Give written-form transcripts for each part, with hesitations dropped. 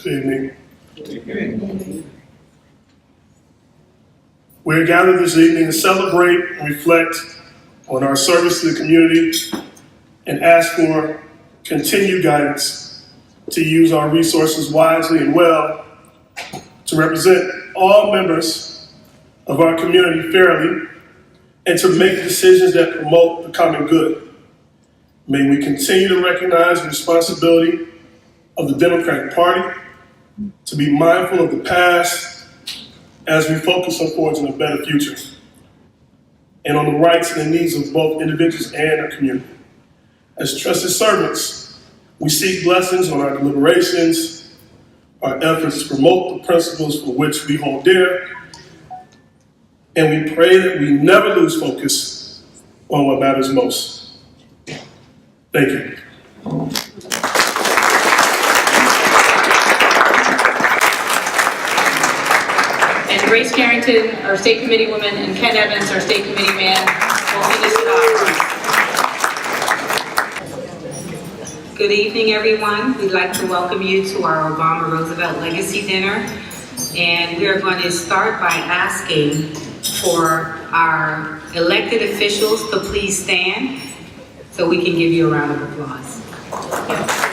Good evening. We're gathered this evening to celebrate and reflect on our service to the community and ask for continued guidance to use our resources wisely and well to represent all members of our community fairly and to make decisions that promote the common good. May we continue to recognize the responsibility of the Democratic Party to be mindful of the past as we focus on forging a better future and on the rights and the needs of both individuals and our community. As trusted servants, we seek blessings on our deliberations, our efforts to promote the principles for which we hold dear, and we pray that we never lose focus on what matters most. Thank you. And Grace Carrington, our state committee woman, and Ken Evans, our state committee man, will finish it off. Good evening, everyone. We'd like to welcome you to our Obama Roosevelt Legacy Dinner. And we are going to start by asking for our elected officials to please stand so we can give you a round of applause. Yes.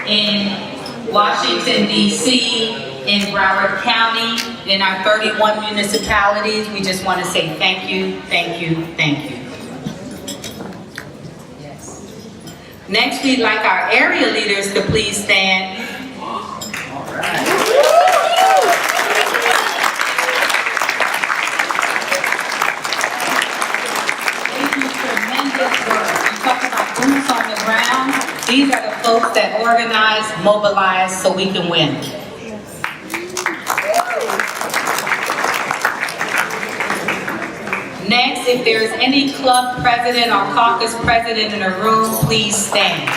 In Washington, D.C., in Broward County, in our 31 municipalities, we just want to say thank you, thank you, thank you. Yes. Next, we'd like our area leaders to please stand. All right. They do tremendous work. You talk about boots on the ground. These are the folks that organize, mobilize, so we can win. Next, if there's any club president or caucus president in the room, please stand.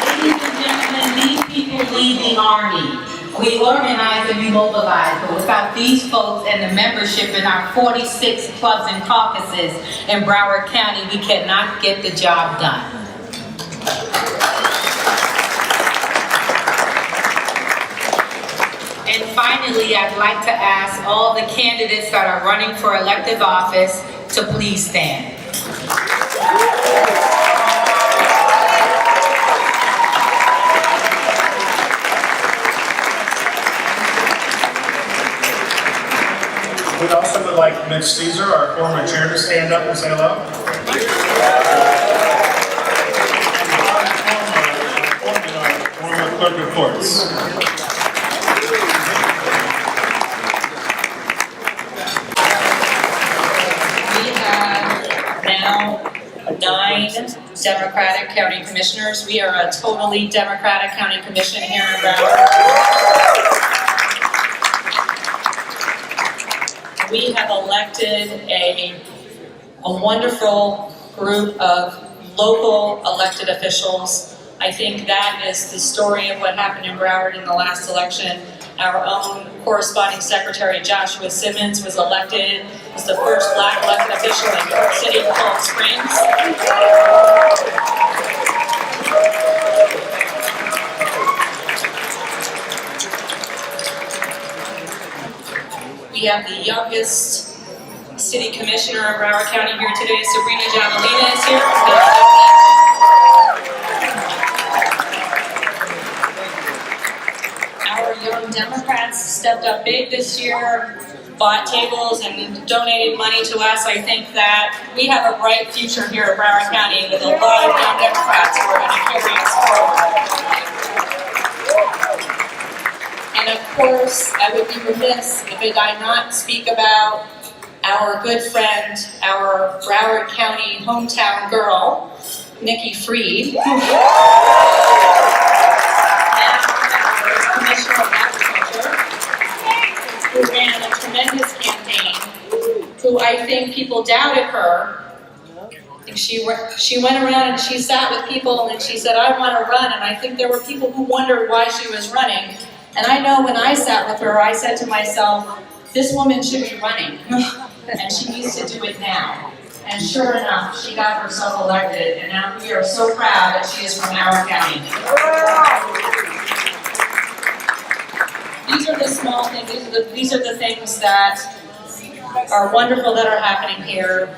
Ladies and gentlemen, these people lead the Army. We organize and we mobilize, but without these folks and the membership in our 46 clubs and caucuses in Broward County, we cannot get the job done. And finally, I'd like to ask all the candidates that are running for elective office to please stand. We'd also would like Mitch Caesar, our former chair, to stand up and say hello. Our former clerk of courts. Democratic County Commissioners. We are a totally Democratic County Commission here in Broward. We have elected a wonderful group of local elected officials. I think that is the story of what happened in Broward in the last election. Our own corresponding secretary, Joshua Simmons, was elected as the first Black elected official in New York City, Palm Springs. We have the youngest city commissioner of Broward County here today. Sabrina Javelina is here. Our young Democrats stepped up big this year, bought tables and donated money to us. I think that we have a bright future here at Broward County with a lot of young Democrats who are going to carry us forward. And of course, I would be remiss if I not speak about our good friend, our Broward County hometown girl, Nikki Freed, now our Commissioner of Agriculture, who ran a tremendous campaign, who I think people doubted her. I think she went around and she sat with people and she said, I want to run, and I think there were people who wondered why she was running. And I know when I sat with her, I said to myself, this woman should be running, and she needs to do it now. And sure enough, she got herself elected, and now we are so proud that she is from our county. These are the small things, these are the things that are wonderful that are happening here.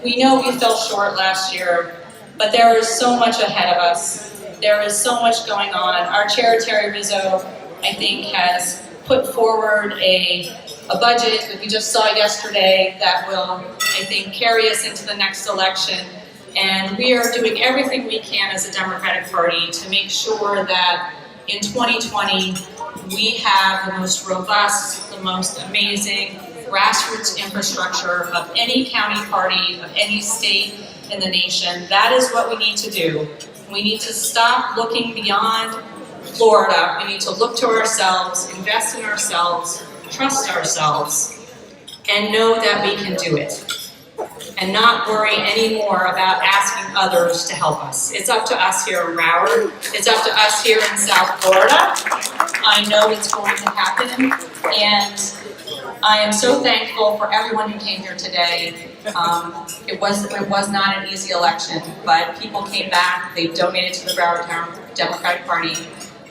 We know we fell short last year, but there is so much ahead of us. There is so much going on. Our chair, Terry Rizzo, I think, has put forward a budget that we just saw yesterday that will, I think, carry us into the next election. And we are doing everything we can as a Democratic Party to make sure that in 2020 we have the most robust, the most amazing grassroots infrastructure of any county party, of any state in the nation. That is what we need to do. We need to stop looking beyond Florida. We need to look to ourselves, invest in ourselves, trust ourselves, and know that we can do it. And not worry anymore about asking others to help us. It's up to us here in Broward. It's up to us here in South Florida. I know it's going to happen, and I am so thankful for everyone who came here today. It was not an easy election, but people came back. They donated to the Broward Democratic Party.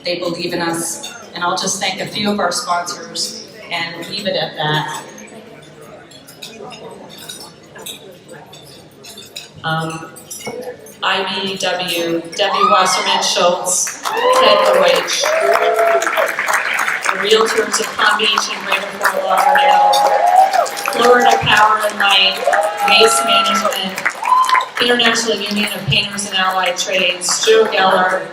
They believe in us, and I'll just thank a few of our sponsors and leave it at that. IBEW, Debbie Wasserman Schultz, Ted LeWage, the Realtors of Palm Beach and Greater Fort Lauderdale, Florida Power and Light, Mace Management, International Union of Painters and Allied Trades, Joe Geller.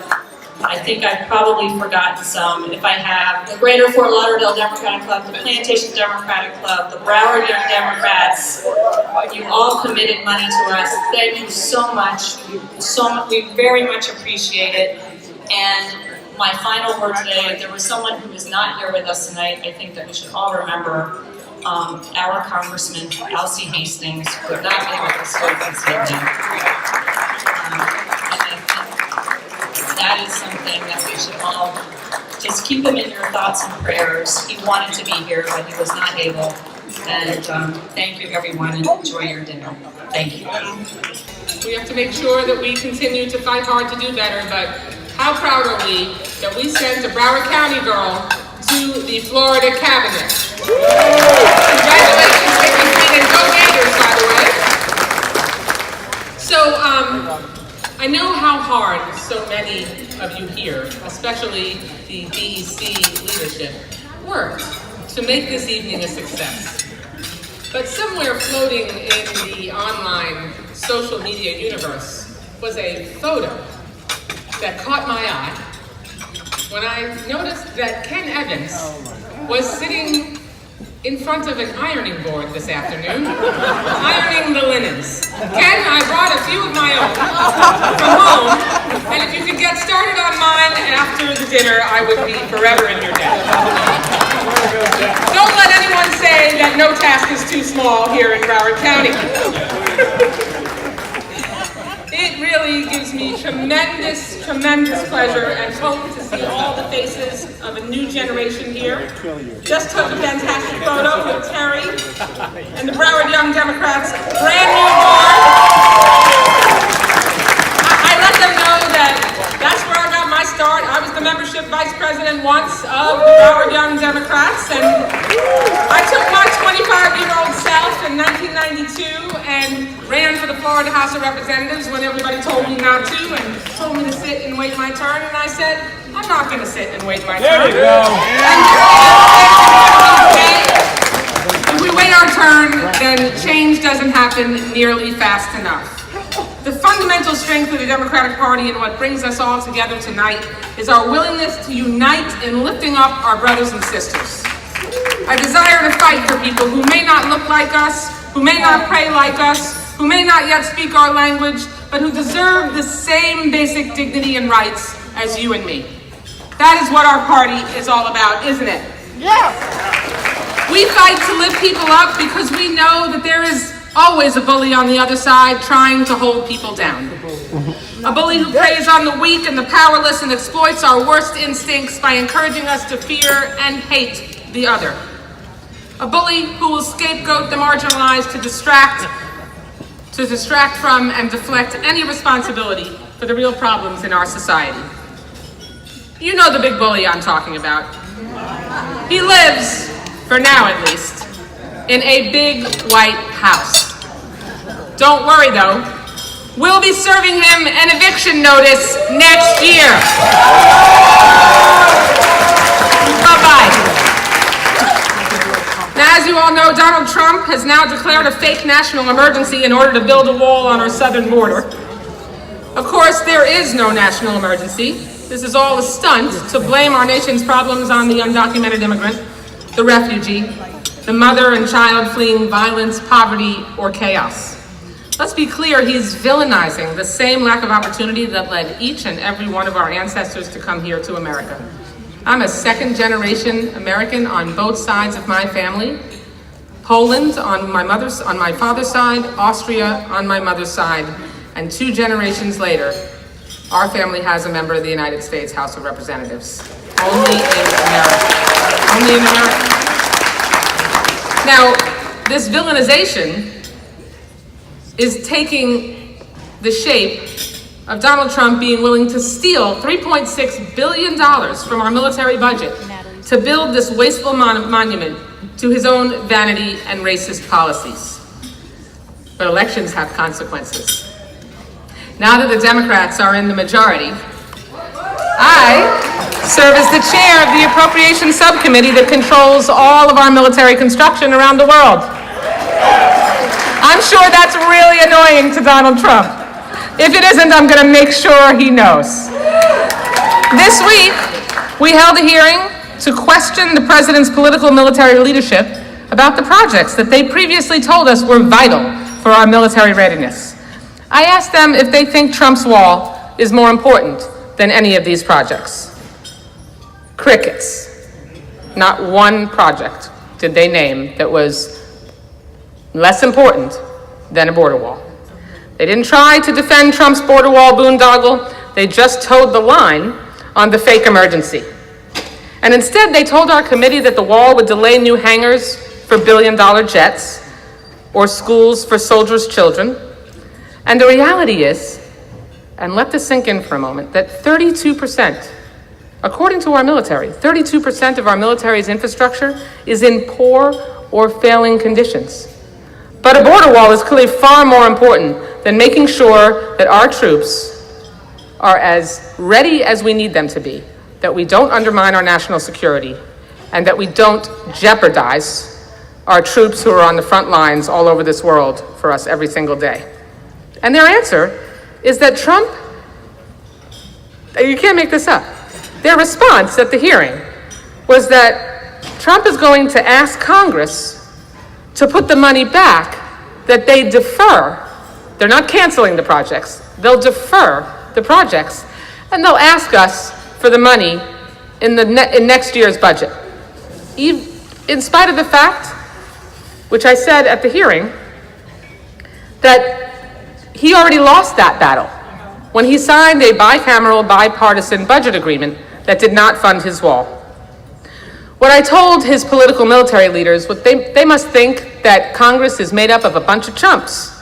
I think I've probably forgotten some. If I have, the Greater Fort Lauderdale Democratic Club, the Plantation Democratic Club, the Broward Young Democrats, you all committed money to us. Thank you so much. We very much appreciate it. And my final word today, there was someone who is not here with us tonight. I think that we should all remember our Congressman, Elsie Hastings, could not be with us here this evening. That is something that we should all just keep him in your thoughts and prayers. He wanted to be here, but he was not able. And thank you, everyone, and enjoy your dinner. Thank you. We have to make sure that we continue to fight hard to do better, but how proud are we that we sent a Broward County girl to the Florida cabinet. Congratulations, Nikki Freed, and go Gators, by the way. So, I know how hard so many of you here, especially the DEC leadership, worked to make this evening a success. But somewhere floating in the online social media universe was a photo that caught my eye when I noticed that Ken Evans was sitting in front of an ironing board this afternoon, ironing the linens. Ken, I brought a few of my own from home, and if you could get started on mine after the dinner, I would be forever in your debt. Don't let anyone say that no task is too small here in Broward County. It really gives me tremendous, tremendous pleasure and hope to see all the faces of a new generation here. Just took a fantastic photo with Terry and the Broward Young Democrats' brand new board. I let them know that that's where I got my start. I was the membership vice president once of the Broward Young Democrats, and I took my 25-year-old self in 1992 and ran for the Florida House of Representatives when everybody told me not to and told me to sit and wait my turn, and I said, I'm not going to sit and wait my turn. There you go. If we wait our turn, then change doesn't happen nearly fast enough. The fundamental strength of the Democratic Party and what brings us all together tonight is our willingness to unite in lifting up our brothers and sisters. A desire to fight for people who may not look like us, who may not pray like us, who may not yet speak our language, but who deserve the same basic dignity and rights as you and me. That is what our party is all about, isn't it? Yeah. We fight to lift people up because we know that there is always a bully on the other side trying to hold people down. A bully who preys on the weak and the powerless and exploits our worst instincts by encouraging us to fear and hate the other. A bully who will scapegoat the marginalized to distract from and deflect any responsibility for the real problems in our society. You know the big bully I'm talking about. He lives, for now at least, in a big white house. Don't worry though, we'll be serving him an eviction notice next year. Bye-bye. Now, as you all know, Donald Trump has now declared a fake national emergency in order to build a wall on our southern border. Of course, there is no national emergency. This is all a stunt to blame our nation's problems on the undocumented immigrant, the refugee, the mother and child fleeing violence, poverty, or chaos. Let's be clear, he's villainizing the same lack of opportunity that led each and every one of our ancestors to come here to America. I'm a second-generation American on both sides of my family. Poland on my father's side, Austria on my mother's side, and 2 generations later, our family has a member of the United States House of Representatives. Only in America. Only in America. Now, this villainization is taking the shape of Donald Trump being willing to steal $3.6 billion from our military budget to build this wasteful monument to his own vanity and racist policies. But elections have consequences. Now that the Democrats are in the majority, I serve as the chair of the Appropriations Subcommittee that controls all of our military construction around the world. I'm sure that's really annoying to Donald Trump. If it isn't, I'm going to make sure he knows. This week, we held a hearing to question the president's political military leadership about the projects that they previously told us were vital for our military readiness. I asked them if they think Trump's wall is more important than any of these projects. Crickets. Not one project did they name that was less important than a border wall. They didn't try to defend Trump's border wall boondoggle. They just towed the line on the fake emergency. And instead, they told our committee that the wall would delay new hangars for billion-dollar jets or schools for soldiers' children. And the reality is, and let this sink in for a moment, that 32%, according to our military, 32% of our military's infrastructure is in poor or failing conditions. But a border wall is clearly far more important than making sure that our troops are as ready as we need them to be, that we don't undermine our national security, and that we don't jeopardize our troops who are on the front lines all over this world for us every single day. And their answer is that Trump, you can't make this up, their response at the hearing was that Trump is going to ask Congress to put the money back that they defer. They're not canceling the projects. They'll defer the projects, and they'll ask us for the money in next year's budget. In spite of the fact, which I said at the hearing, that he already lost that battle when he signed a bicameral, bipartisan budget agreement that did not fund his wall. What I told his political military leaders was they must think that Congress is made up of a bunch of chumps,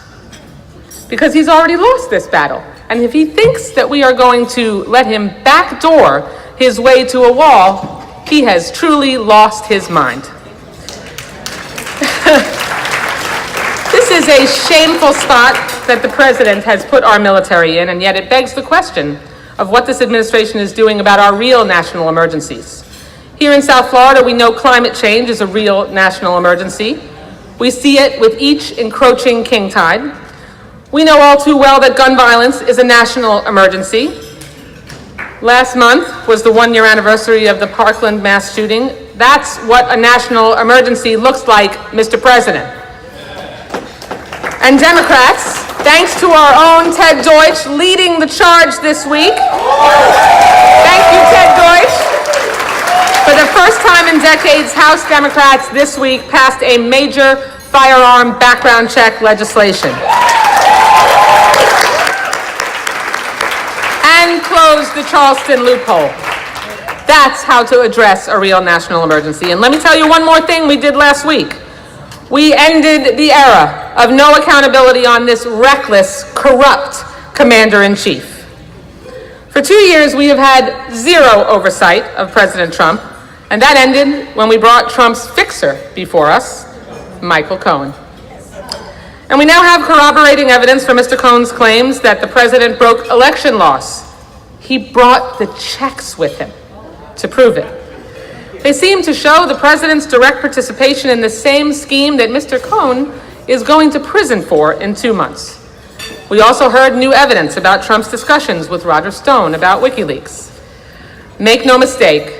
because he's already lost this battle. And if he thinks that we are going to let him backdoor his way to a wall, he has truly lost his mind. This is a shameful spot that the president has put our military in, and yet it begs the question of what this administration is doing about our real national emergencies. Here in South Florida, we know climate change is a real national emergency. We see it with each encroaching king tide. We know all too well that gun violence is a national emergency. Last month was the one-year anniversary of the Parkland mass shooting. That's what a national emergency looks like, Mr. President. And Democrats, thanks to our own Ted Deutsch leading the charge this week. Thank you, Ted Deutsch. For the first time in decades, House Democrats this week passed a major firearm background check legislation. And closed the Charleston loophole. That's how to address a real national emergency. And let me tell you one more thing we did last week. We ended the era of no accountability on this reckless, corrupt commander-in-chief. For 2 years, we have had zero oversight of President Trump, and that ended when we brought Trump's fixer before us, Michael Cohen. And we now have corroborating evidence for Mr. Cohen's claims that the president broke election laws. He brought the checks with him to prove it. They seem to show the president's direct participation in the same scheme that Mr. Cohen is going to prison for in 2 months. We also heard new evidence about Trump's discussions with Roger Stone about WikiLeaks. Make no mistake,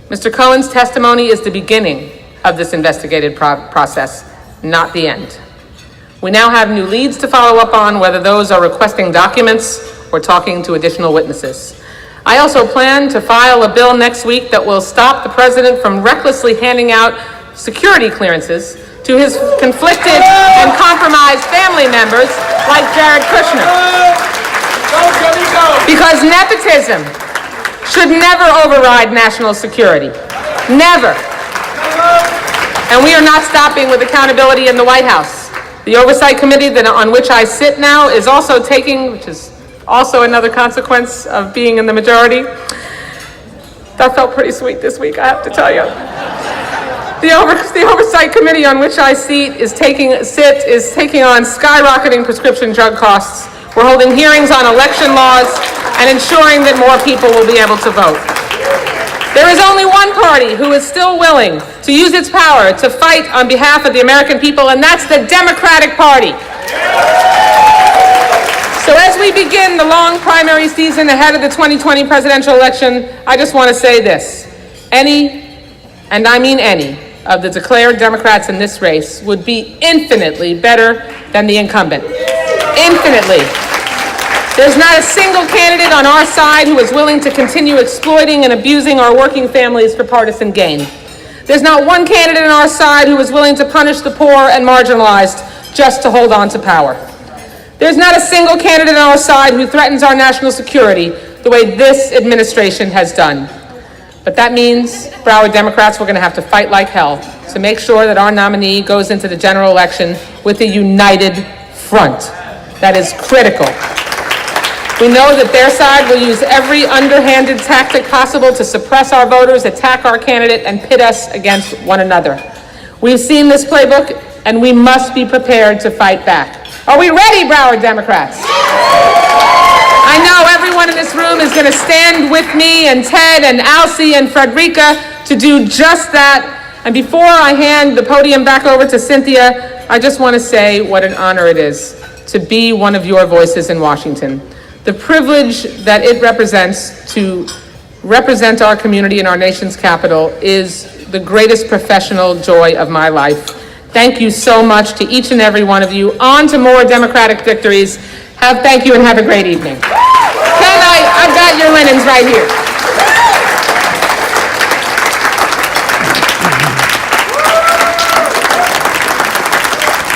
Mr. Cohen's testimony is the beginning of this investigative process, not the end. We now have new leads to follow up on, whether those are requesting documents or talking to additional witnesses. I also plan to file a bill next week that will stop the president from recklessly handing out security clearances to his conflicted and compromised family members like Jared Kushner. Because nepotism should never override national security. Never. And we are not stopping with accountability in the White House. The Oversight Committee on which I sit now is also taking, which is also another consequence of being in the majority. That felt pretty sweet this week, I have to tell you. The Oversight Committee on which I sit is taking on skyrocketing prescription drug costs. We're holding hearings on election laws and ensuring that more people will be able to vote. There is only one party who is still willing to use its power to fight on behalf of the American people, and that's the Democratic Party. So as we begin the long primary season ahead of the 2020 presidential election, I just want to say this. Any, and I mean any, of the declared Democrats in this race would be infinitely better than the incumbent. Infinitely. There's not a single candidate on our side who is willing to continue exploiting and abusing our working families for partisan gain. There's not one candidate on our side who is willing to punish the poor and marginalized just to hold on to power. There's not a single candidate on our side who threatens our national security the way this administration has done. But that means, Broward Democrats, we're going to have to fight like hell to make sure that our nominee goes into the general election with a united front. That is critical. We know that their side will use every underhanded tactic possible to suppress our voters, attack our candidate, and pit us against one another. We've seen this playbook, and we must be prepared to fight back. Are we ready, Broward Democrats? I know everyone in this room is going to stand with me and Ted and Alcee and Frederica to do just that. And before I hand the podium back over to Cynthia, I just want to say what an honor it is to be one of your voices in Washington. The privilege that it represents to represent our community in our nation's capital is the greatest professional joy of my life. Thank you so much to each and every one of you. On to more Democratic victories. Thank you and have a great evening. I've got your linens right here.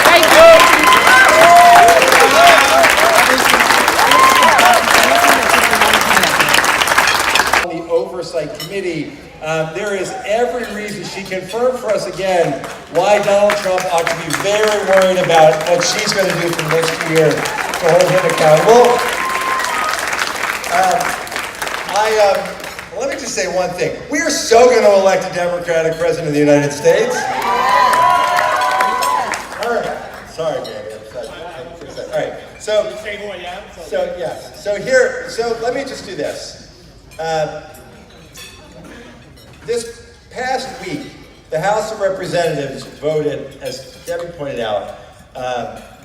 Thank you. On the Oversight Committee, there is every reason. She confirmed for us again why Donald Trump ought to be very worried about what she's going to do for next year to hold him accountable. Let me just say one thing. We are so going to elect a Democratic president of the United States. All right. Sorry, Manny. All right. So let me just do this. This past week, the House of Representatives voted, as Debbie pointed out,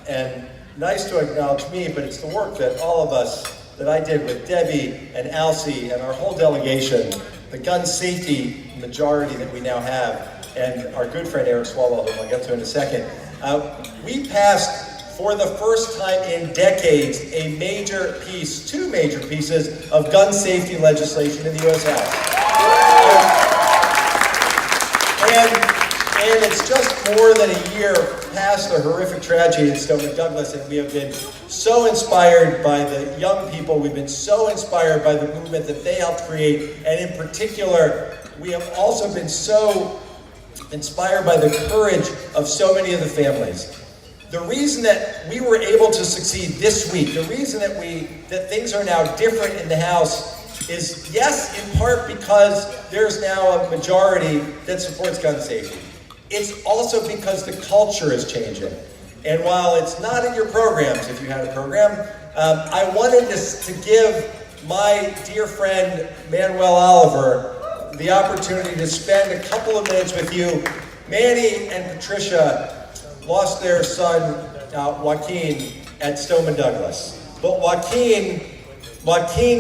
and nice to acknowledge me, but it's the work that all of us, that I did with Debbie and Alcee and our whole delegation, the gun safety majority that we now have, and our good friend Eric Swalwell, whom I'll get to in a second. We passed, for the first time in decades, two major pieces of gun safety legislation in the U.S. House. And it's just more than a year past the horrific tragedy in Stoneman Douglas, and we have been so inspired by the young people. We've been so inspired by the movement that they helped create, and in particular, we have also been so inspired by the courage of so many of the families. The reason that we were able to succeed this week, the reason that things are now different in the House is, yes, in part because there's now a majority that supports gun safety. It's also because the culture is changing. And while it's not in your programs, if you had a program, I wanted to give my dear friend Manuel Oliver the opportunity to spend a couple of minutes with you. Manny and Patricia lost their son, Joaquin, at Stoneman Douglas. But Joaquin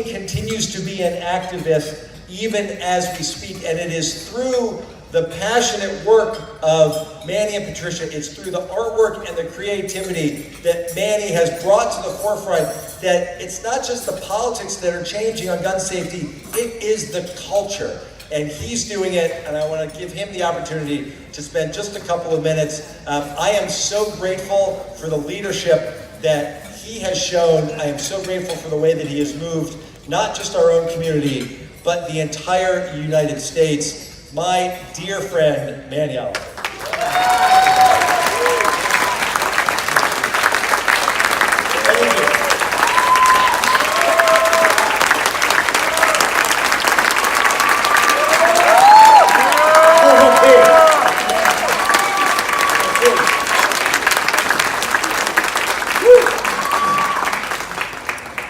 continues to be an activist even as we speak, and it is through the passionate work of Manny and Patricia, it's through the artwork and the creativity that Manny has brought to the forefront that it's not just the politics that are changing on gun safety, it is the culture. And he's doing it, and I want to give him the opportunity to spend just a couple of minutes. I am so grateful for the leadership that he has shown. I am so grateful for the way that he has moved, not just our own community, but the entire United States. My dear friend, Manny Oliver.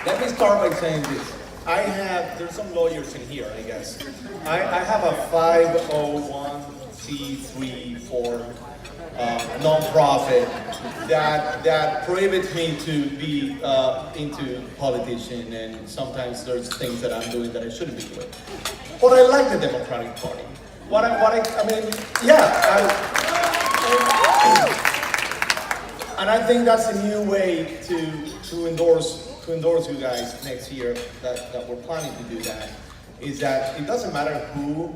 Let me start by saying this. There's some lawyers in here, I guess. I have a 501c3 form, non-profit, that prohibits me to be into politician, and sometimes there's things that I'm doing that I shouldn't be doing. But I like the Democratic Party. And I think that's a new way to endorse you guys next year, that we're planning to do that, is that it doesn't matter who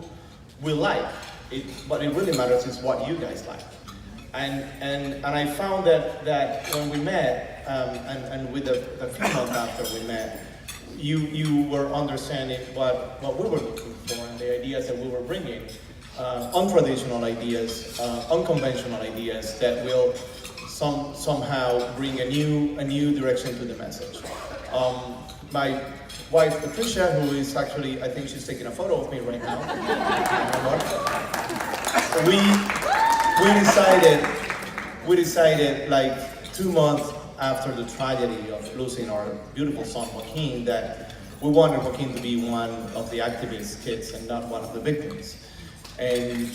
we like, but it really matters is what you guys like. And I found that when we met, and with the few months after we met, you were understanding what we were looking for and the ideas that we were bringing, untraditional ideas, unconventional ideas that will somehow bring a new direction to the message. My wife Patricia, who is actually, I think she's taking a photo of me right now. we decided like 2 months after the tragedy of losing our beautiful son Joaquin that we wanted Joaquin to be one of the activist kids and not one of the victims. And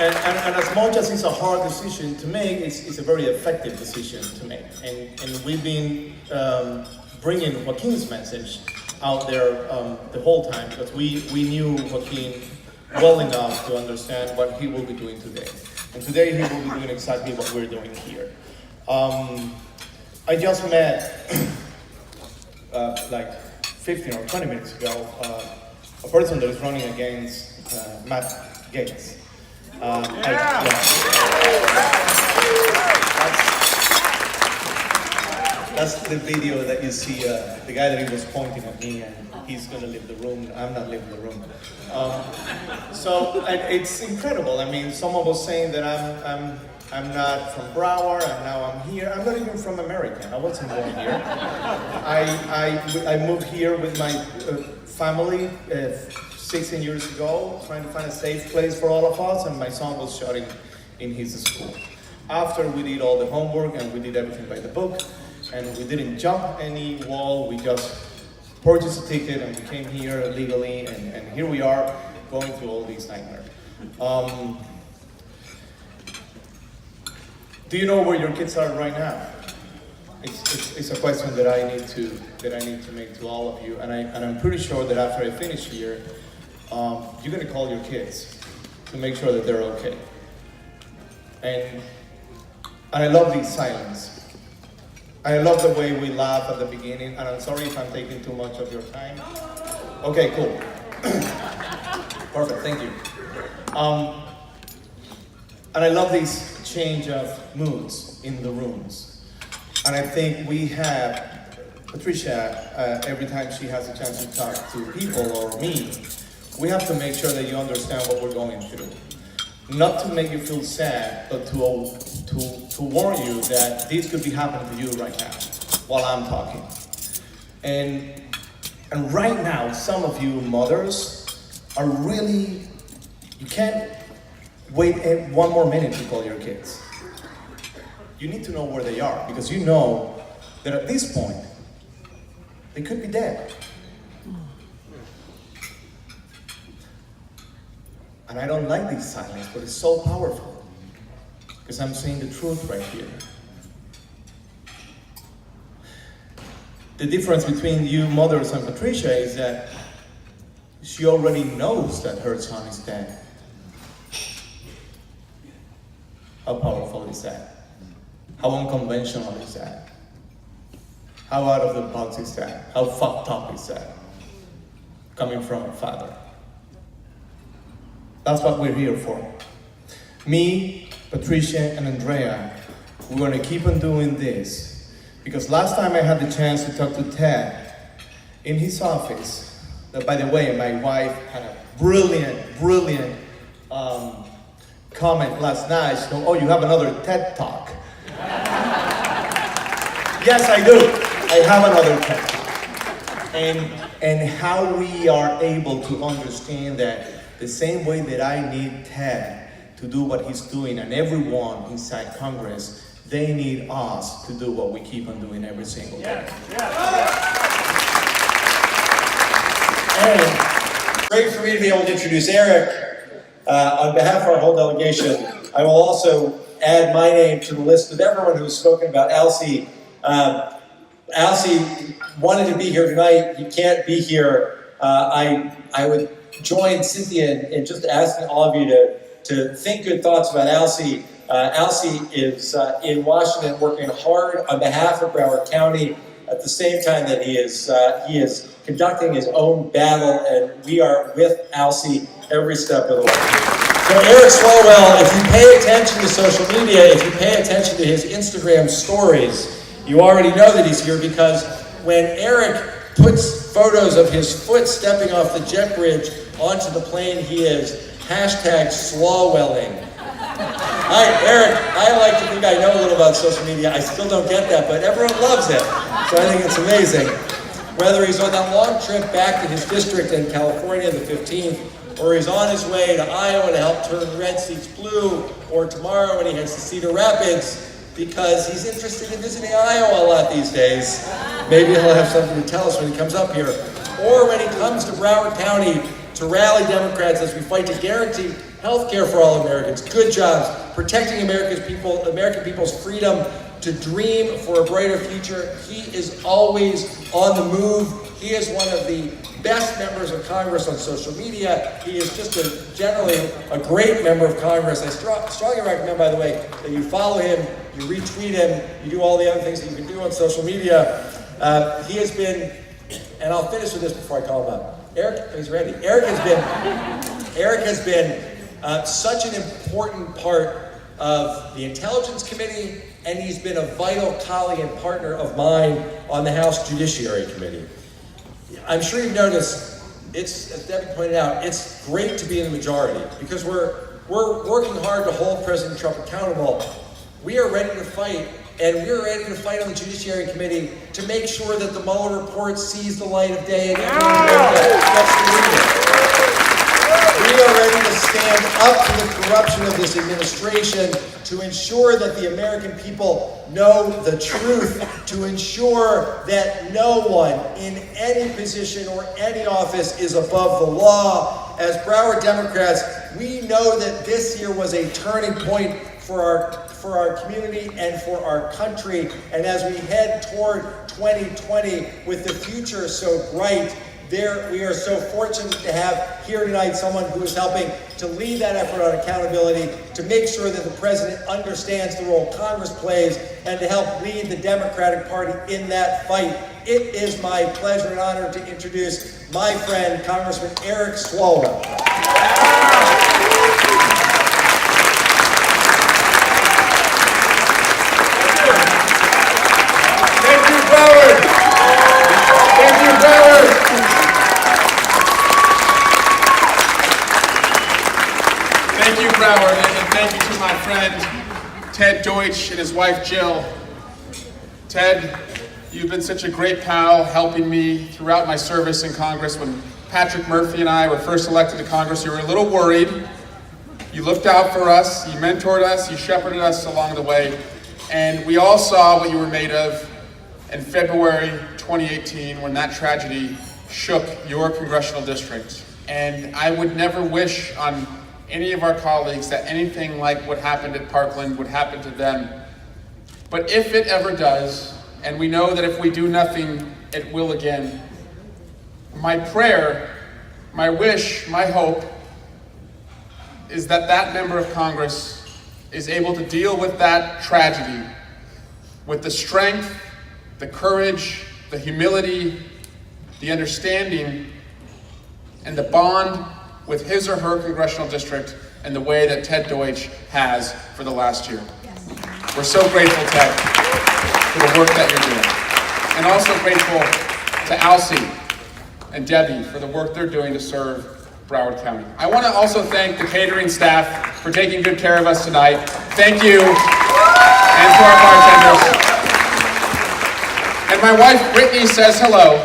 And as much as it's a hard decision to make, it's a very effective decision to make. And we've been bringing Joaquin's message out there the whole time because we knew Joaquin well enough to understand what he will be doing today. And today he will be doing exactly what we're doing here. I just met, like 15 or 20 minutes ago, a person that is running against Matt Gaetz. That's the video that you see, the guy that he was pointing at me, and he's gonna leave the room. I'm not leaving the room. So it's incredible. I mean, someone was saying that I'm not from Broward, and now I'm here. I'm not even from America. I wasn't born here. I moved here with my family 16 years ago, trying to find a safe place for all of us, and my son was shot in his school. After we did all the homework and we did everything by the book, and we didn't jump any wall, we just purchased a ticket and we came here legally, and here we are going through all these nightmares. Do you know where your kids are right now? It's a question that I need to make to all of you, and I'm pretty sure that after I finish here, you're gonna call your kids to make sure that they're okay. And I love this silence. I love the way we laugh at the beginning, and I'm sorry if I'm taking too much of your time. Okay, cool. Perfect, thank you. And I love this change of moods in the rooms. And I think we have, Patricia, every time she has a chance to talk to people or me, we have to make sure that you understand what we're going through. Not to make you feel sad, but to warn you that this could be happening to you right now while I'm talking. And right now, some of you mothers are really, you can't wait one more minute to call your kids. You need to know where they are, because you know that at this point, they could be dead. And I don't like this silence, but it's so powerful, because I'm saying the truth right here. The difference between you mothers and Patricia is that she already knows that her son is dead. How powerful is that? How unconventional is that? How out of the box is that? How fucked up is that? Coming from a father. That's what we're here for. Me, Patricia, and Andrea, we're going to keep on doing this. Because last time I had the chance to talk to Ted in his office, that, by the way, my wife had a brilliant comment last night. She said, "Oh, you have another TED Talk." Yes, I do. I have another TED Talk. And how we are able to understand that the same way that I need Ted to do what he's doing, and everyone inside Congress, they need us to do what we keep on doing every single day. And great for me to be able to introduce Eric. On behalf of our whole delegation, I will also add my name to the list of everyone who has spoken about Alcee. Alcee wanted to be here tonight. He can't be here. I would join Cynthia in just asking all of you to think good thoughts about Alcee. Alcee is in Washington working hard on behalf of Broward County at the same time that he is conducting his own battle, and we are with Alcee every step of the way. So Eric Swalwell, if you pay attention to social media, if you pay attention to his Instagram stories, you already know that he's here, because when Eric puts photos of his foot stepping off the jet bridge onto the plane, he is #Swalwelling. All right, Eric, I like to think I know a little about social media. I still don't get that, but everyone loves it. So I think it's amazing. Whether he's on that long trip back to his district in California, the 15th, or he's on his way to Iowa to help turn red seats blue, or tomorrow when he heads to Cedar Rapids, because he's interested in visiting Iowa a lot these days. Maybe he'll have something to tell us when he comes up here. Or when he comes to Broward County to rally Democrats as we fight to guarantee health care for all Americans, good jobs, protecting American people's freedom to dream for a brighter future. He is always on the move. He is one of the best members of Congress on social media. He is just generally a great member of Congress. I strongly recommend, by the way, that you follow him, you retweet him, you do all the other things that you can do on social media. He has been, and I'll finish with this before I call him up. Eric, he's ready. Eric has been such an important part of the Intelligence Committee, and he's been a vital colleague and partner of mine on the House Judiciary Committee. I'm sure you've noticed, as Debbie pointed out, it's great to be in the majority because we're working hard to hold President Trump accountable. We are ready to fight, and we're ready to fight on the Judiciary Committee to make sure that the Mueller report sees the light of day and everyone gets to read it. We are ready to stand up to the corruption of this administration, to ensure that the American people know the truth, to ensure that no one in any position or any office is above the law. As Broward Democrats, we know that this year was a turning point for our community and for our country. And as we head toward 2020 with the future so bright, we are so fortunate to have here tonight someone who is helping to lead that effort on accountability, to make sure that the president understands the role Congress plays, and to help lead the Democratic Party in that fight. It is my pleasure and honor to introduce my friend, Congressman Eric Swalwell. Thank you, Broward. Thank you, Broward. Thank you, Broward, and thank you to my friend Ted Deutsch and his wife Jill. Ted, you've been such a great pal, helping me throughout my service in Congress. When Patrick Murphy and I were first elected to Congress, you were a little worried. You looked out for us, you mentored us, you shepherded us along the way, and we all saw what you were made of in February 2018 when that tragedy shook your congressional district. And I would never wish on any of our colleagues that anything like what happened at Parkland would happen to them. But if it ever does, and we know that if we do nothing, it will again, my prayer, my wish, my hope is that that member of Congress is able to deal with that tragedy with the strength, the courage, the humility, the understanding, and the bond with his or her congressional district in the way that Ted Deutsch has for the last year. Yes. We're so grateful, Ted, for the work that you're doing. And also grateful to Alcee and Debbie for the work they're doing to serve Broward County. I want to also thank the catering staff for taking good care of us tonight. Thank you. And to our bartenders. And my wife, Brittany, says hello.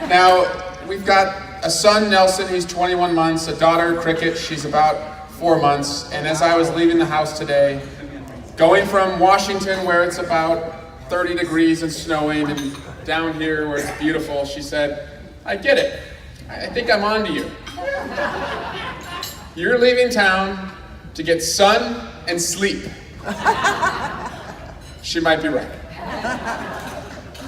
Now, we've got a son, Nelson, he's 21 months, a daughter, Cricket, she's about 4 months. And as I was leaving the house today, going from Washington where it's about 30 degrees and snowing, and down here where it's beautiful, she said, I get it. I think I'm on to you. You're leaving town to get sun and sleep. She might be right.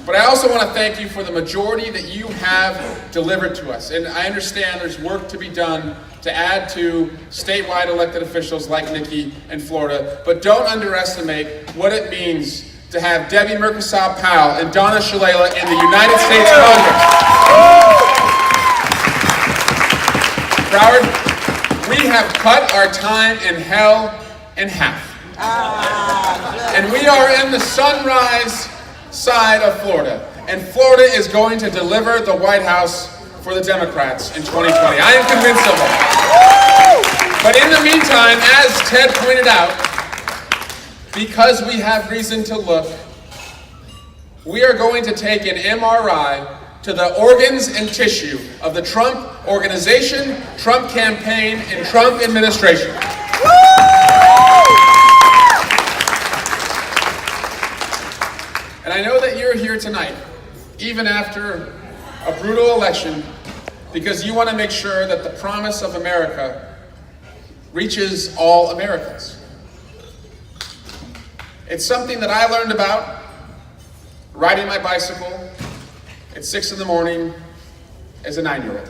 But I also want to thank you for the majority that you have delivered to us. And I understand there's work to be done to add to statewide elected officials like Nikki in Florida. But don't underestimate what it means to have Debbie Murkosab-Powell and Donna Shalala in the United States Congress. Broward, we have cut our time in hell in half. And we are in the sunrise side of Florida. And Florida is going to deliver the White House for the Democrats in 2020. I am convinced of it. But in the meantime, as Ted pointed out, because we have reason to look, we are going to take an MRI to the organs and tissue of the Trump organization, Trump campaign, and Trump administration. And I know that you're here tonight, even after a brutal election, because you want to make sure that the promise of America reaches all Americans. It's something that I learned about riding my bicycle at 6 in the morning as a 9-year-old.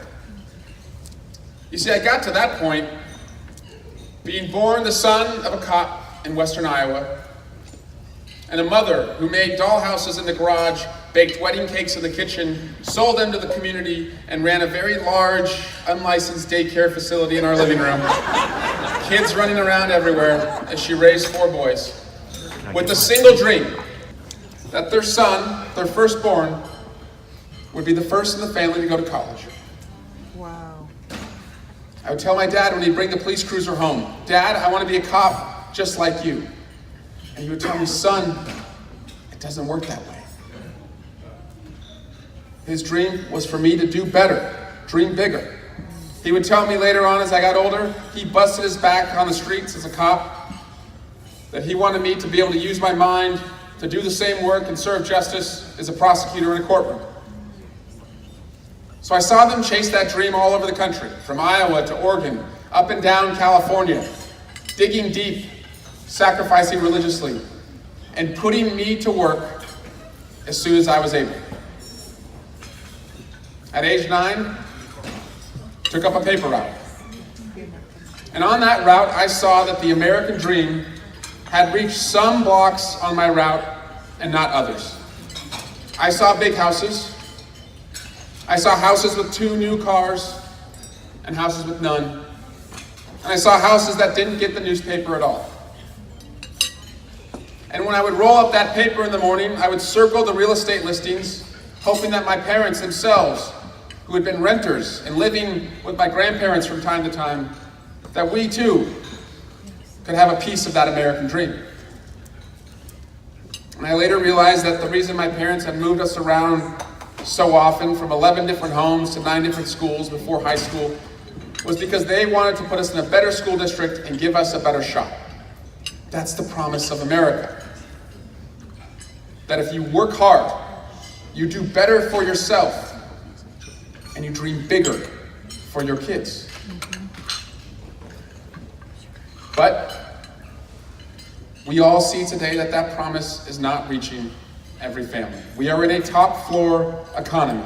You see, I got to that point being born the son of a cop in western Iowa and a mother who made dollhouses in the garage, baked wedding cakes in the kitchen, sold them to the community, and ran a very large, unlicensed daycare facility in our living room. Kids running around everywhere as she raised 4 boys with the single dream that their son, their firstborn, would be the first in the family to go to college. Wow. I would tell my dad when he'd bring the police cruiser home, "Dad, I want to be a cop just like you." And he would tell me, "Son, it doesn't work that way." His dream was for me to do better, dream bigger. He would tell me later on as I got older, he busted his back on the streets as a cop, that he wanted me to be able to use my mind to do the same work and serve justice as a prosecutor in a courtroom. So I saw them chase that dream all over the country, from Iowa to Oregon, up and down California, digging deep, sacrificing religiously, and putting me to work as soon as I was able. At age 9, took up a paper route. And on that route, I saw that the American dream had reached some blocks on my route and not others. I saw big houses. I saw houses with 2 new cars and houses with none. And I saw houses that didn't get the newspaper at all. And when I would roll up that paper in the morning, I would circle the real estate listings, hoping that my parents themselves, who had been renters and living with my grandparents from time to time, that we too could have a piece of that American dream. And I later realized that the reason my parents had moved us around so often, from 11 different homes to 9 different schools before high school, was because they wanted to put us in a better school district and give us a better shot. That's the promise of America. That if you work hard, you do better for yourself, and you dream bigger for your kids. But we all see today that that promise is not reaching every family. We are in a top floor economy,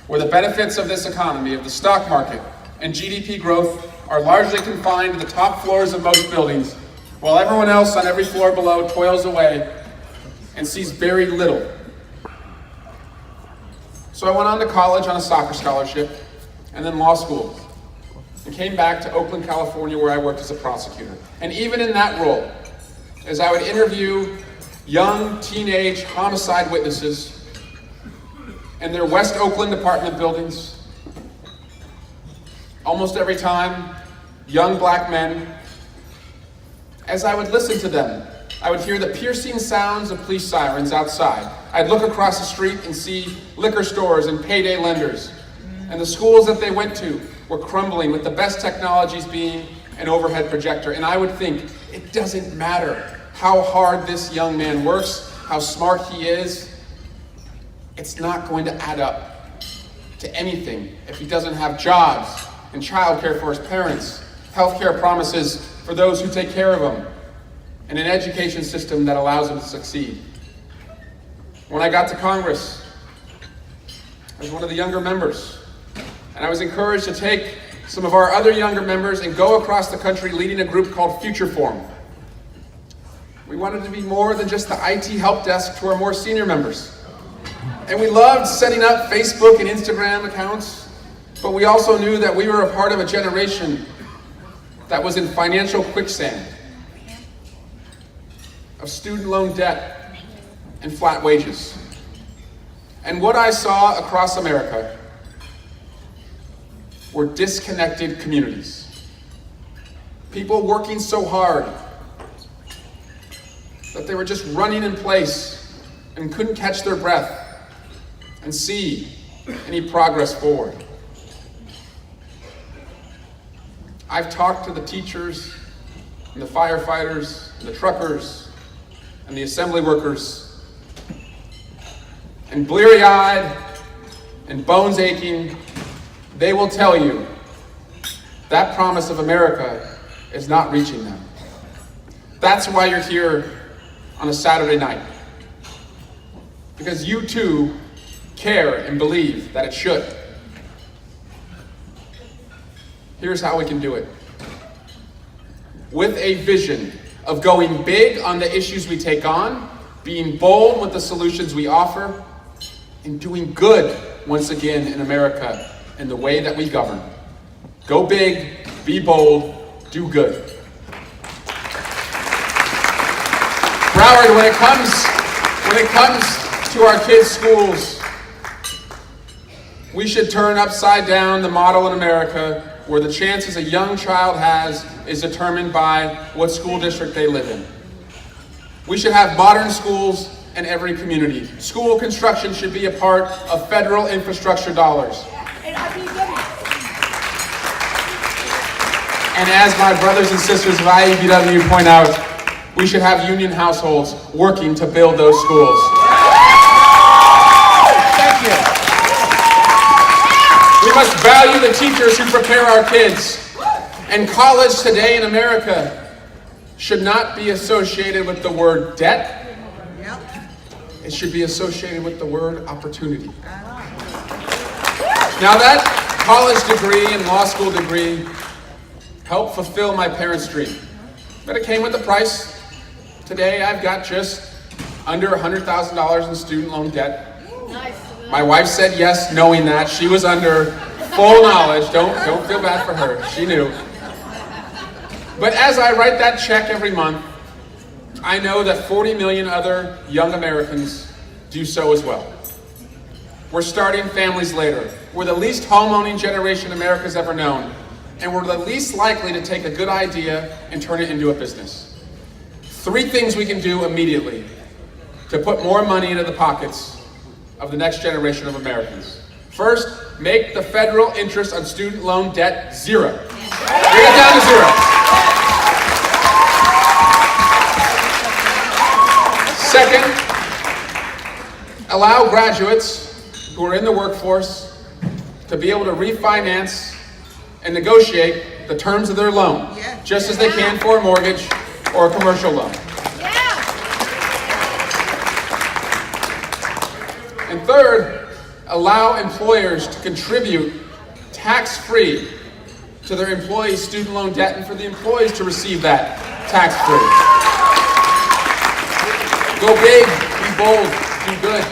where the benefits of this economy, of the stock market and GDP growth, are largely confined to the top floors of most buildings, while everyone else on every floor below toils away and sees very little. So I went on to college on a soccer scholarship and then law school, and came back to Oakland, California, where I worked as a prosecutor. And even in that role, as I would interview young teenage homicide witnesses in their West Oakland apartment buildings, almost every time, young black men, as I would listen to them, I would hear the piercing sounds of police sirens outside. I'd look across the street and see liquor stores and payday lenders. And the schools that they went to were crumbling, with the best technologies being an overhead projector. And I would think, it doesn't matter how hard this young man works, how smart he is, it's not going to add up to anything if he doesn't have jobs and childcare for his parents, healthcare promises for those who take care of him, and an education system that allows him to succeed. When I got to Congress, I was one of the younger members, and I was encouraged to take some of our other younger members and go across the country leading a group called Future Forum. We wanted to be more than just the IT help desk to our more senior members. And we loved setting up Facebook and Instagram accounts, but we also knew that we were a part of a generation that was in financial quicksand, of student loan debt and flat wages. And what I saw across America were disconnected communities. People working so hard that they were just running in place and couldn't catch their breath and see any progress forward. I've talked to the teachers and the firefighters and the truckers and the assembly workers, and bleary-eyed and bones aching, they will tell you that promise of America is not reaching them. That's why you're here on a Saturday night, because you too care and believe that it should. Here's how we can do it. With a vision of going big on the issues we take on, being bold with the solutions we offer, and doing good once again in America in the way that we govern. Go big, be bold, do good. Broward, when it comes to our kids' schools, we should turn upside down the model in America where the chances a young child has is determined by what school district they live in. We should have modern schools in every community. School construction should be a part of federal infrastructure dollars. And as my brothers and sisters of IEBW point out, we should have union households working to build those schools. Thank you. We must value the teachers who prepare our kids. And college today in America should not be associated with the word debt. It should be associated with the word opportunity. Now that college degree and law school degree helped fulfill my parents' dream, but it came with a price. Today I've got just under $100,000 in student loan debt. My wife said yes, knowing that. She was under full knowledge. Don't feel bad for her. She knew. But as I write that check every month, I know that 40 million other young Americans do so as well. We're starting families later. We're the least home-owning generation America's ever known. And we're the least likely to take a good idea and turn it into a business. 3 things we can do immediately to put more money into the pockets of the next generation of Americans. First, make the federal interest on student loan debt 0. Bring it down to 0. Second, allow graduates who are in the workforce to be able to refinance and negotiate the terms of their loan, just as they can for a mortgage or a commercial loan. And third, allow employers to contribute tax-free to their employees' student loan debt and for the employees to receive that tax-free. Go big, be bold, do good.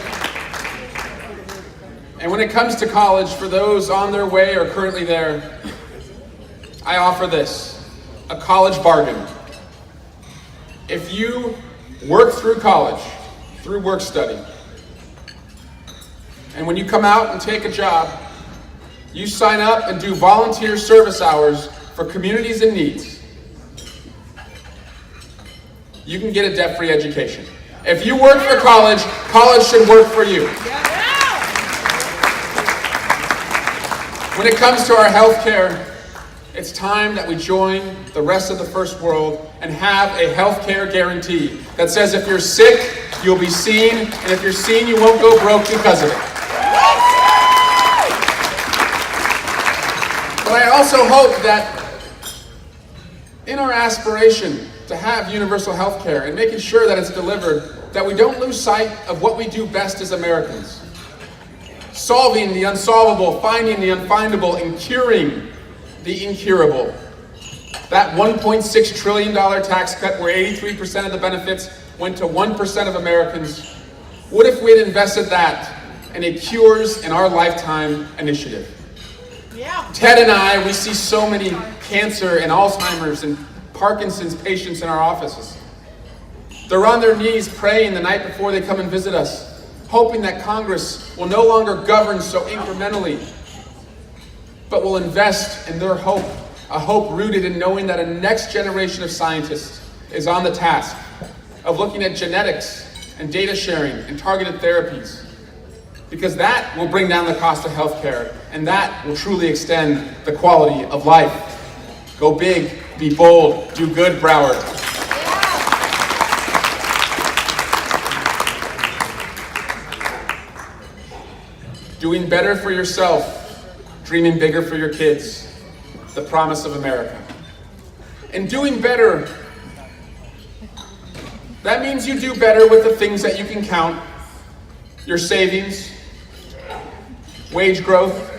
And when it comes to college, for those on their way or currently there, I offer this, a college bargain. If you work through college, through work study, and when you come out and take a job, you sign up and do volunteer service hours for communities in need, you can get a debt-free education. If you work for college, college should work for you. When it comes to our health care, it's time that we join the rest of the first world and have a health care guarantee that says if you're sick, you'll be seen, and if you're seen, you won't go broke because of it. But I also hope that in our aspiration to have universal health care and making sure that it's delivered, that we don't lose sight of what we do best as Americans. Solving the unsolvable, finding the unfindable, and curing the incurable. That $1.6 trillion tax cut where 83% of the benefits went to 1% of Americans. What if we had invested that in a Cures in Our Lifetime initiative? Ted and I, we see so many cancer and Alzheimer's and Parkinson's patients in our offices. They're on their knees praying the night before they come and visit us, hoping that Congress will no longer govern so incrementally, but will invest in their hope, a hope rooted in knowing that a next generation of scientists is on the task of looking at genetics and data sharing and targeted therapies, because that will bring down the cost of healthcare, and that will truly extend the quality of life. Go big, be bold, do good, Broward. Doing better for yourself, dreaming bigger for your kids, the promise of America. And doing better, that means you do better with the things that you can count: your savings, wage growth,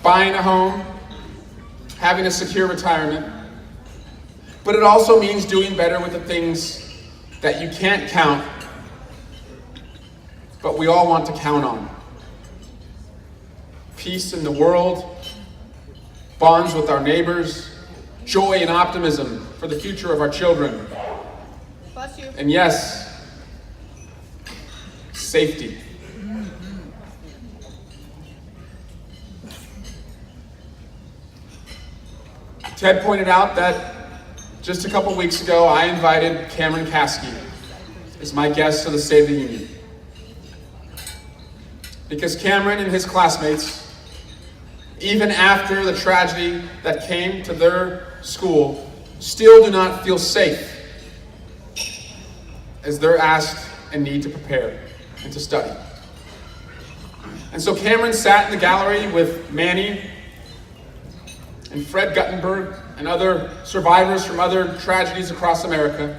buying a home, having a secure retirement, but it also means doing better with the things that you can't count, but we all want to count on. Peace in the world, bonds with our neighbors, joy and optimism for the future of our children. Bless you. And yes, safety. Ted pointed out that just a couple weeks ago, I invited Cameron Kasky as my guest to the State of the Union. Because Cameron and his classmates, even after the tragedy that came to their school, still do not feel safe as they're asked and need to prepare and to study. And so Cameron sat in the gallery with Manny and Fred Guttenberg and other survivors from other tragedies across America.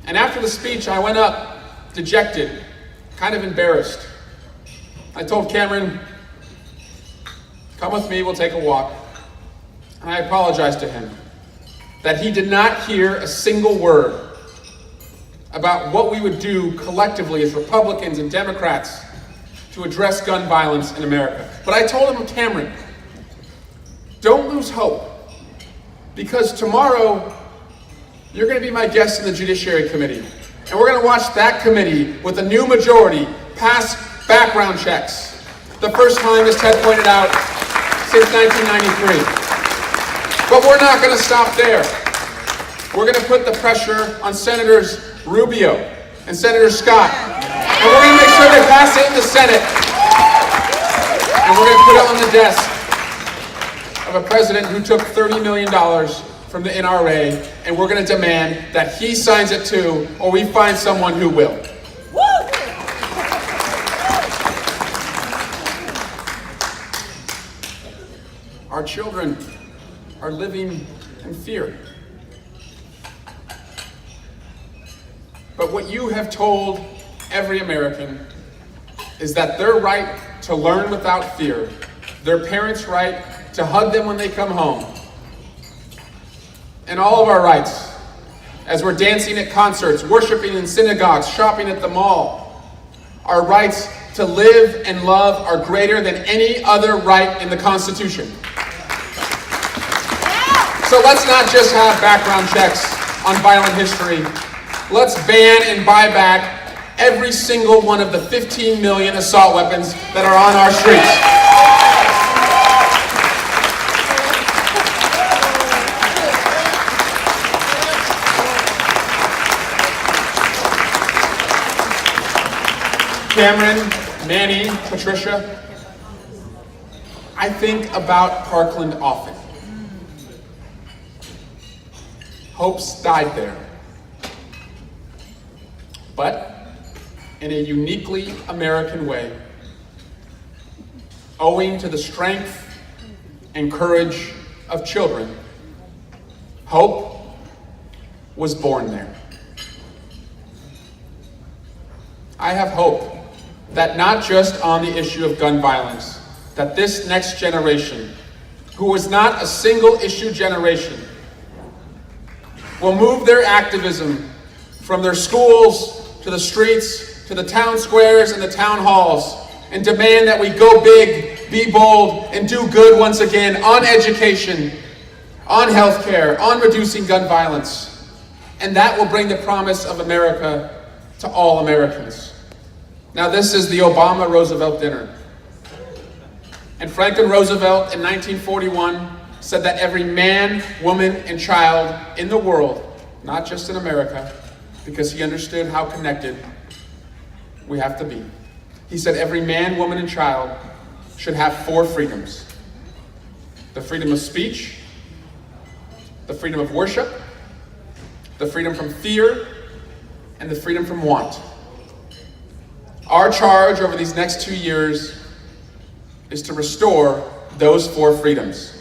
And after the speech, I went up, dejected, kind of embarrassed. I told Cameron, come with me, we'll take a walk. And I apologized to him that he did not hear a single word about what we would do collectively as Republicans and Democrats to address gun violence in America. But I told him, Cameron, don't lose hope, because tomorrow you're going to be my guest in the Judiciary Committee, and we're going to watch that committee with a new majority pass background checks. The first time, as Ted pointed out, since 1993. But we're not going to stop there. We're going to put the pressure on Senators Rubio and Senator Scott, and we're going to make sure they pass it in the Senate, and we're going to put it on the desk of a president who took $30 million from the NRA, and we're going to demand that he signs it too, or we find someone who will. Our children are living in fear. But what you have told every American is that their right to learn without fear, their parents' right to hug them when they come home, and all of our rights, as we're dancing at concerts, worshiping in synagogues, shopping at the mall, our rights to live and love are greater than any other right in the Constitution. So let's not just have background checks on violent history. Let's ban and buy back every single one of the 15 million assault weapons that are on our streets. Cameron, Manny, Patricia, I think about Parkland often. Hopes died there. But in a uniquely American way, owing to the strength and courage of children, hope was born there. I have hope that not just on the issue of gun violence, that this next generation, who was not a single issue generation, will move their activism from their schools to the streets, to the town squares and the town halls, and demand that we go big, be bold, and do good once again on education, on healthcare, on reducing gun violence. And that will bring the promise of America to all Americans. Now, this is the Obama-Roosevelt dinner. And Franklin Roosevelt in 1941 said that every man, woman, and child in the world, not just in America, because he understood how connected we have to be. He said every man, woman, and child should have 4 freedoms. The freedom of speech, the freedom of worship, the freedom from fear, and the freedom from want. Our charge over these next 2 years is to restore those 4 freedoms.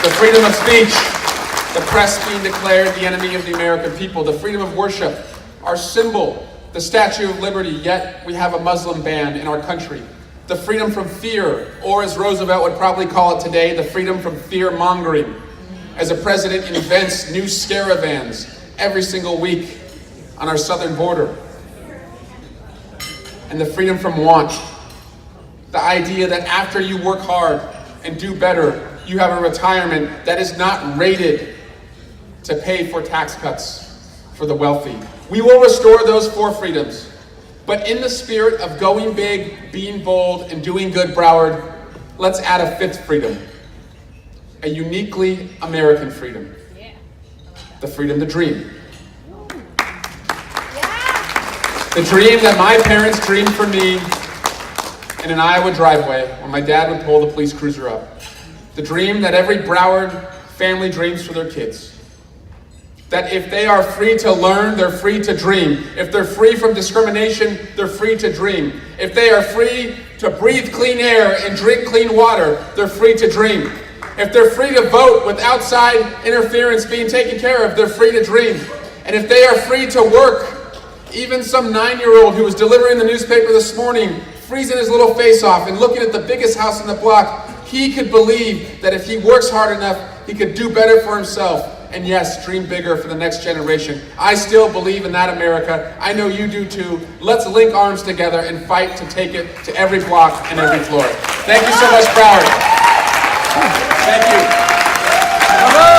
The freedom of speech, the press being declared the enemy of the American people. The freedom of worship, our symbol, the Statue of Liberty, yet we have a Muslim ban in our country. the freedom from fear, or as Roosevelt would probably call it today, the freedom from fear-mongering, as the president invents new caravans every single week on our southern border. And the freedom from want, the idea that after you work hard and do better, you have a retirement that is not rated to pay for tax cuts for the wealthy. We will restore those 4 freedoms. But in the spirit of going big, being bold, and doing good, Broward, let's add a 5th freedom. A uniquely American freedom. The freedom to dream. The dream that my parents dreamed for me in an Iowa driveway when my dad would pull the police cruiser up. The dream that every Broward family dreams for their kids. That if they are free to learn, they're free to dream. If they're free from discrimination, they're free to dream. If they are free to breathe clean air and drink clean water, they're free to dream. If they're free to vote with outside interference being taken care of, they're free to dream. And if they are free to work, even some 9-year-old who was delivering the newspaper this morning, freezing his little face off and looking at the biggest house in the block, he could believe that if he works hard enough, he could do better for himself. And yes, dream bigger for the next generation. I still believe in that America. I know you do too. Let's link arms together and fight to take it to every block and every floor. Thank you so much, Broward. Thank you.